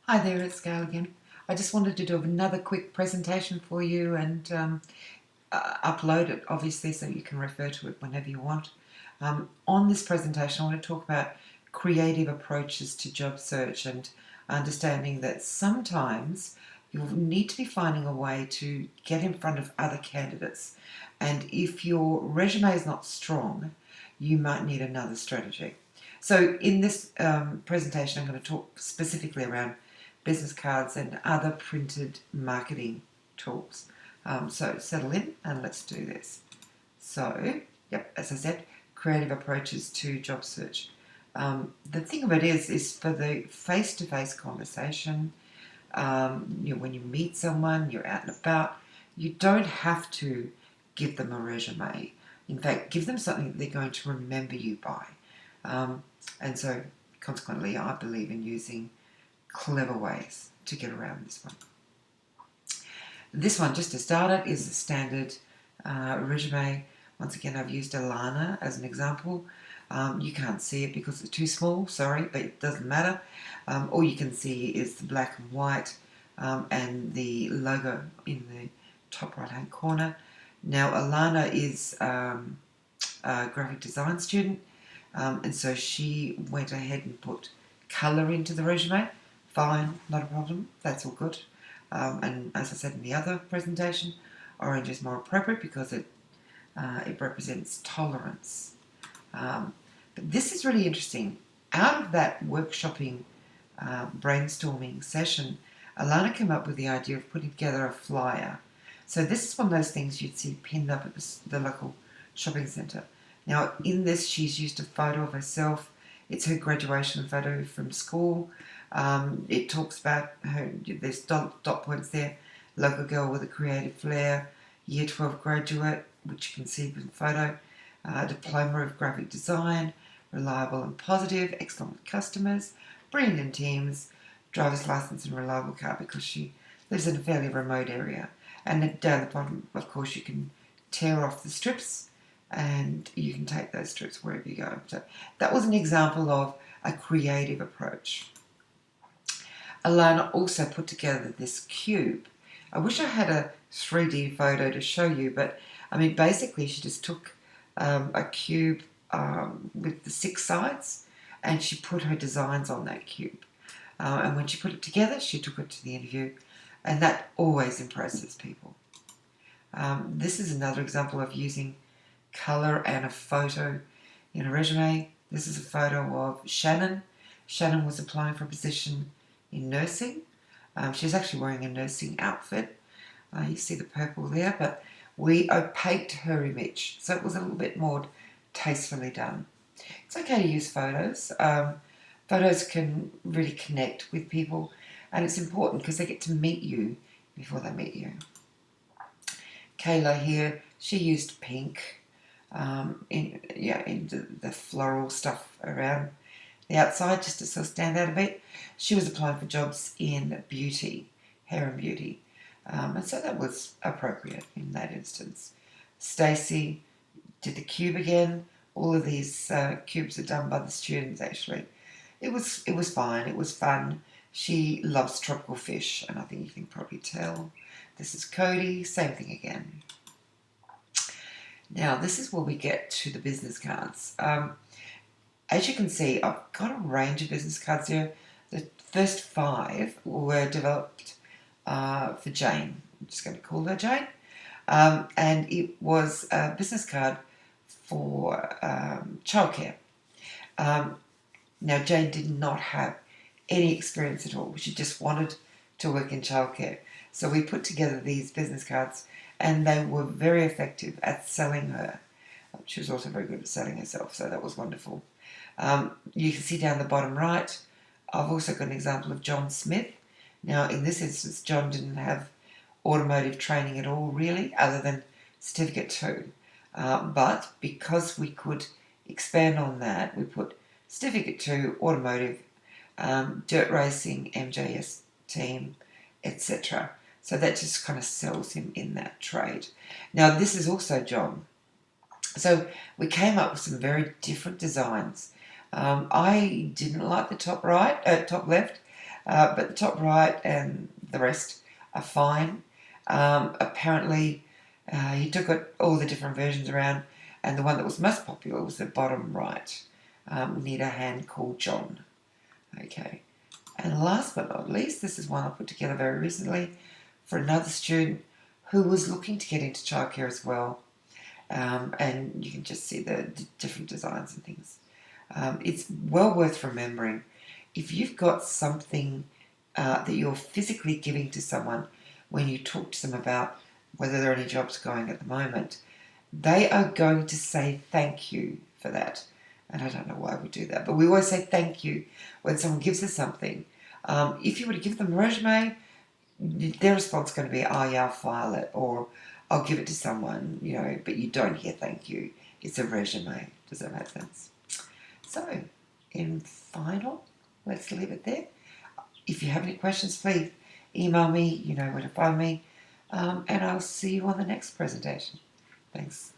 Hi there, it's Gail again. I just wanted to do another quick presentation for you and upload it, obviously, so you can refer to it whenever you want. On this presentation, I want to talk about creative approaches to job search and understanding that sometimes you'll need to be finding a way to get in front of other candidates. And if your resume is not strong, you might need another strategy. So in this presentation, I'm going to talk specifically around business cards and other printed marketing tools. So settle in and let's do this. So, yep, as I said, creative approaches to job search. The thing of it is for the face-to-face conversation, when you meet someone, you're out and about, you don't have to give them a resume. In fact, give them something that they're going to remember you by. And so, consequently, I believe in using clever ways to get around this one. This one, just to start it, is a standard resume. Once again, I've used Alana as an example. You can't see it because it's too small, sorry, but it doesn't matter. All you can see is the black and white and the logo in the top right hand corner. Now, Alana is a graphic design student, and so she went ahead and put colour into the resume. Fine, not a problem, that's all good. And as I said in the other presentation, orange is more appropriate because it represents tolerance. But this is really interesting. Out of that workshopping, brainstorming session, Alana came up with the idea of putting together a flyer. So this is one of those things you'd see pinned up at the local shopping centre. Now in this, she's used a photo of herself. It's her graduation photo from school. It talks about her, there's dot points there, local girl with a creative flair, year 12 graduate, which you can see from the photo, diploma of graphic design, reliable and positive, excellent with customers, brilliant in teams, driver's license and reliable car because she lives in a fairly remote area. And then down the bottom, of course, you can tear off the strips and you can take those strips wherever you go. So that was an example of a creative approach. Alana also put together this cube. I wish I had a 3D photo to show you, but I mean, basically she just took a cube with the 6 sides and she put her designs on that cube. And when she put it together, she took it to the interview, and that always impresses people. This is another example of using colour and a photo in a resume. This is a photo of Shannon. Shannon was applying for a position in nursing. She's actually wearing a nursing outfit. You see the purple there, but we opaqued her image, so it was a little bit more tastefully done. It's okay to use photos. Photos can really connect with people, and it's important because they get to meet you before they meet you. Kayla here, she used pink in the floral stuff around the outside just to sort of stand out a bit. She was applying for jobs in beauty, hair and beauty, and so that was appropriate in that instance. Stacey did the cube again. All of these cubes are done by the students actually. It was fine. It was fun. She loves tropical fish, and I think you can probably tell. This is Cody. Same thing again. Now this is where we get to the business cards. As you can see, I've got a range of business cards here. The first 5 were developed for Jane. I'm just going to call her Jane. And it was a business card for childcare. Now, Jane did not have any experience at all. She just wanted to work in childcare. So we put together these business cards, and they were very effective at selling her. She was also very good at selling herself, so that was wonderful. You can see down the bottom right, I've also got an example of John Smith. Now, in this instance, John didn't have automotive training at all, really, other than Certificate 2. But because we could expand on that, we put Certificate 2, automotive, dirt racing, MJS team, etc. So that just kind of sells him in that trade. Now, this is also John. So we came up with some very different designs. I didn't like the top left. But the top right and the rest are fine. Apparently, he took all the different versions around, and the one that was most popular was the bottom right. Need a hand called John. Okay. And last but not least, this is one I put together very recently for another student who was looking to get into childcare as well. And you can just see the different designs and things. It's well worth remembering. If you've got something that you're physically giving to someone when you talk to them about whether there are any jobs going at the moment, they are going to say thank you for that. And I don't know why we do that, but we always say thank you when someone gives us something. If you were to give them a resume, their response is going to be, oh yeah, I'll file it, or I'll give it to someone, but you don't hear thank you. It's a resume. Does that make sense? So, in final, let's leave it there. If you have any questions, please email me. You know where to find me. And I'll see you on the next presentation. Thanks.